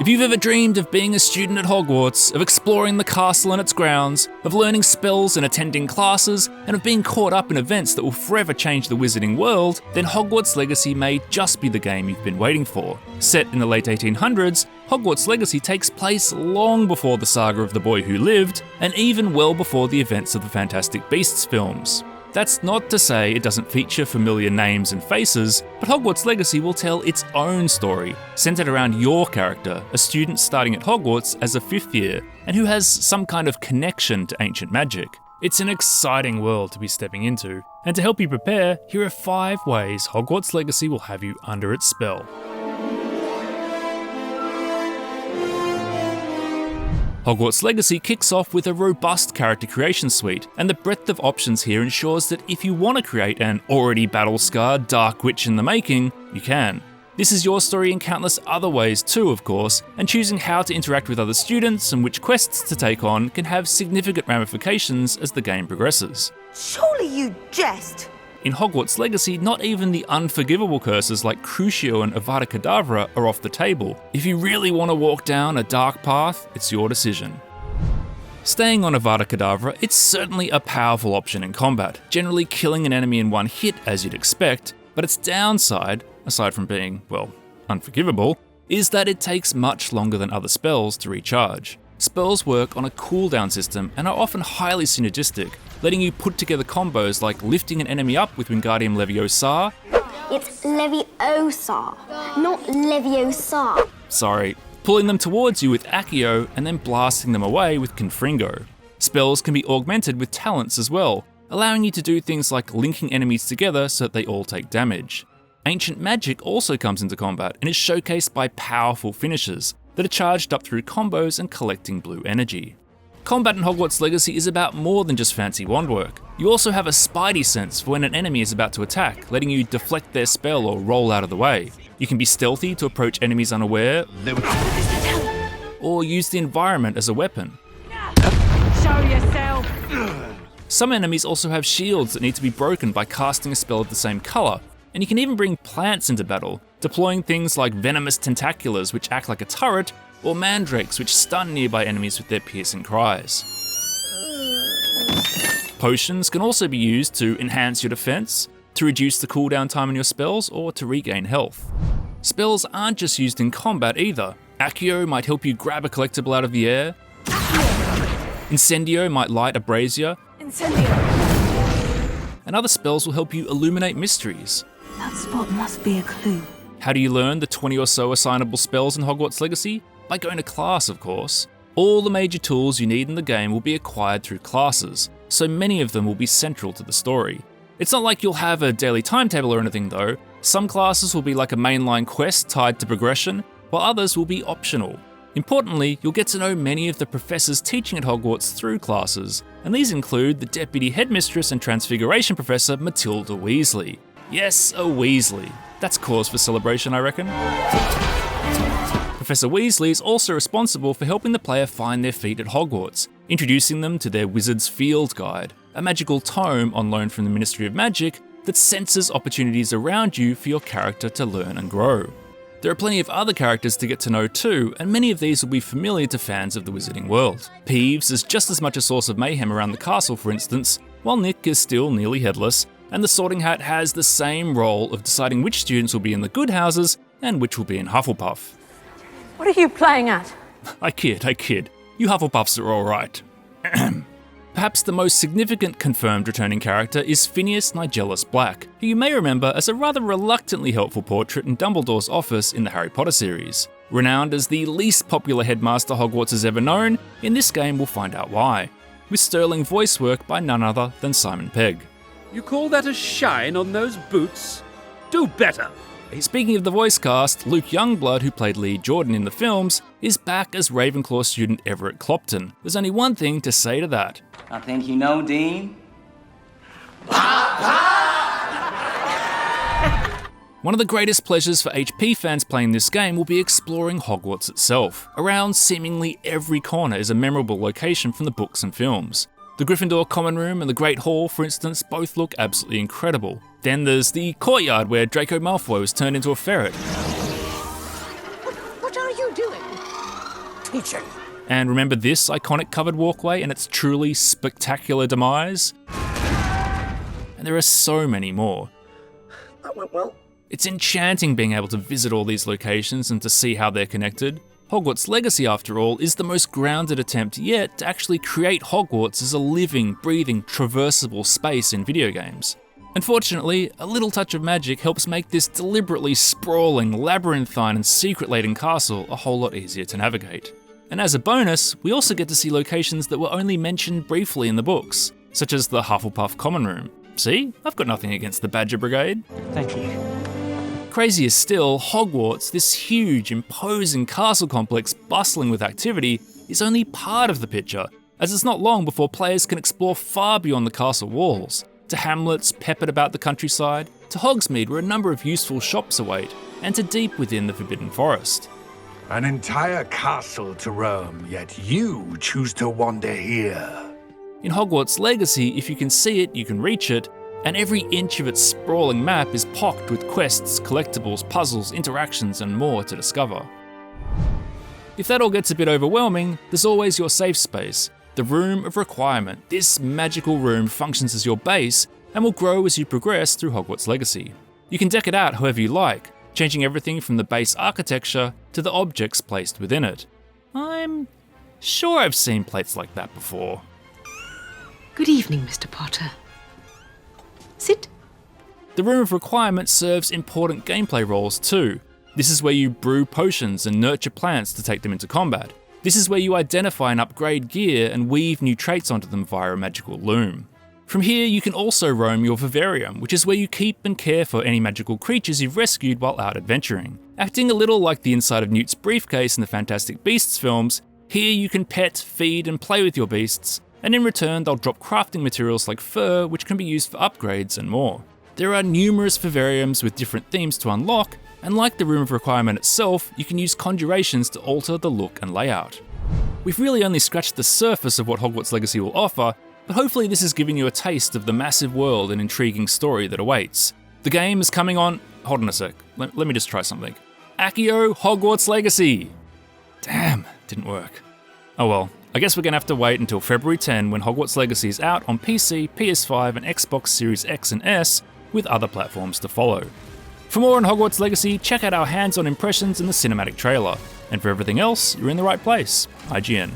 If you've ever dreamed of being a student at Hogwarts, of exploring the castle and its grounds, of learning spells and attending classes, and of being caught up in events that will forever change the wizarding world, then Hogwarts Legacy may just be the game you've been waiting for. Set in the late 1800s, Hogwarts Legacy takes place long before the saga of The Boy Who Lived, and even well before the events of the Fantastic Beasts films. That's not to say it doesn't feature familiar names and faces, but Hogwarts Legacy will tell its own story, centered around your character, a student starting at Hogwarts as a 5th year, and who has some kind of connection to ancient magic. It's an exciting world to be stepping into, and to help you prepare, here are 5 ways Hogwarts Legacy will have you under its spell. Hogwarts Legacy kicks off with a robust character creation suite, and the breadth of options here ensures that if you want to create an already battle-scarred Dark Witch in the making, you can. This is your story in countless other ways too, of course, and choosing how to interact with other students and which quests to take on can have significant ramifications as the game progresses. Surely you jest! In Hogwarts Legacy, not even the unforgivable curses like Crucio and Avada Kedavra are off the table. If you really want to walk down a dark path, it's your decision. Staying on Avada Kedavra, it's certainly a powerful option in combat, generally killing an enemy in one hit as you'd expect, but its downside, aside from being, well, unforgivable, is that it takes much longer than other spells to recharge. Spells work on a cooldown system and are often highly synergistic, letting you put together combos like lifting an enemy up with Wingardium Leviosa. It's Leviosa, not Leviosa. Sorry, pulling them towards you with Accio and then blasting them away with Confringo. Spells can be augmented with talents as well, allowing you to do things like linking enemies together so that they all take damage. Ancient magic also comes into combat and is showcased by powerful finishes that are charged up through combos and collecting blue energy. Combat in Hogwarts Legacy is about more than just fancy wand work. You also have a spidey sense for when an enemy is about to attack, letting you deflect their spell or roll out of the way. You can be stealthy to approach enemies unaware, or use the environment as a weapon. Show yourself! Some enemies also have shields that need to be broken by casting a spell of the same colour, and you can even bring plants into battle, deploying things like venomous tentaculars which act like a turret, or mandrakes which stun nearby enemies with their piercing cries. Potions can also be used to enhance your defense, to reduce the cooldown time on your spells, or to regain health. Spells aren't just used in combat either. Accio might help you grab a collectible out of the air. Incendio might light a brazier. Incendio! And other spells will help you illuminate mysteries. That spot must be a clue. How do you learn the 20 or so assignable spells in Hogwarts Legacy? By going to class, of course. All the major tools you need in the game will be acquired through classes, so many of them will be central to the story. It's not like you'll have a daily timetable or anything though. Some classes will be like a mainline quest tied to progression, while others will be optional. Importantly, you'll get to know many of the professors teaching at Hogwarts through classes, and these include the Deputy Headmistress and Transfiguration Professor Matilda Weasley. Yes, a Weasley. That's cause for celebration, I reckon. Professor Weasley is also responsible for helping the player find their feet at Hogwarts, introducing them to their Wizard's Field Guide, a magical tome on loan from the Ministry of Magic that senses opportunities around you for your character to learn and grow. There are plenty of other characters to get to know too, and many of these will be familiar to fans of the wizarding world. Peeves is just as much a source of mayhem around the castle, for instance, while Nick is still nearly headless, and the Sorting Hat has the same role of deciding which students will be in the good houses and which will be in Hufflepuff. What are you playing at? I kid. You Hufflepuffs are alright. Perhaps the most significant confirmed returning character is Phineas Nigellus Black, who you may remember as a rather reluctantly helpful portrait in Dumbledore's office in the Harry Potter series. Renowned as the least popular headmaster Hogwarts has ever known, in this game we'll find out why, with sterling voice work by none other than Simon Pegg. You call that a shine on those boots? Do better! Speaking of the voice cast, Luke Youngblood, who played Lee Jordan in the films, is back as Ravenclaw student Everett Clopton. There's only one thing to say to that. I think you know, Dean. One of the greatest pleasures for HP fans playing this game will be exploring Hogwarts itself. Around seemingly every corner is a memorable location from the books and films. The Gryffindor Common Room and the Great Hall, for instance, both look absolutely incredible. Then there's the courtyard where Draco Malfoy was turned into a ferret. What are you doing? teaching. And remember this iconic covered walkway and its truly spectacular demise? And there are so many more. That went well. It's enchanting being able to visit all these locations and to see how they're connected. Hogwarts Legacy, after all, is the most grounded attempt yet to actually create Hogwarts as a living, breathing, traversable space in video games. Unfortunately, a little touch of magic helps make this deliberately sprawling, labyrinthine and secret-laden castle a whole lot easier to navigate. And as a bonus, we also get to see locations that were only mentioned briefly in the books, such as the Hufflepuff Common Room. See, I've got nothing against the Badger Brigade. Thank you. Crazier still, Hogwarts, this huge, imposing castle complex bustling with activity, is only part of the picture, as it's not long before players can explore far beyond the castle walls, to hamlets peppered about the countryside, to Hogsmeade where a number of useful shops await, and to deep within the Forbidden Forest. An entire castle to roam, yet you choose to wander here. In Hogwarts Legacy, if you can see it, you can reach it, and every inch of its sprawling map is pocked with quests, collectibles, puzzles, interactions, and more to discover. If that all gets a bit overwhelming, there's always your safe space, the Room of Requirement. This magical room functions as your base and will grow as you progress through Hogwarts Legacy. You can deck it out however you like, changing everything from the base architecture to the objects placed within it. I'm sure I've seen plates like that before. Good evening, Mr. Potter. Sit. The Room of Requirement serves important gameplay roles too. This is where you brew potions and nurture plants to take them into combat. This is where you identify and upgrade gear and weave new traits onto them via a magical loom. From here, you can also roam your vivarium, which is where you keep and care for any magical creatures you've rescued while out adventuring. Acting a little like the inside of Newt's briefcase in the Fantastic Beasts films, here you can pet, feed, and play with your beasts, and in return they'll drop crafting materials like fur, which can be used for upgrades and more. There are numerous vivariums with different themes to unlock, and like the Room of Requirement itself, you can use conjurations to alter the look and layout. We've really only scratched the surface of what Hogwarts Legacy will offer, but hopefully this has given you a taste of the massive world and intriguing story that awaits. The game is coming on... Hold on a sec, let me just try something. Accio Hogwarts Legacy! Damn, didn't work. Oh well, I guess we're gonna have to wait until February 10 when Hogwarts Legacy is out on PC, PS5 and Xbox Series X and S, with other platforms to follow. For more on Hogwarts Legacy, check out our hands-on impressions in the cinematic trailer. And for everything else, you're in the right place. IGN.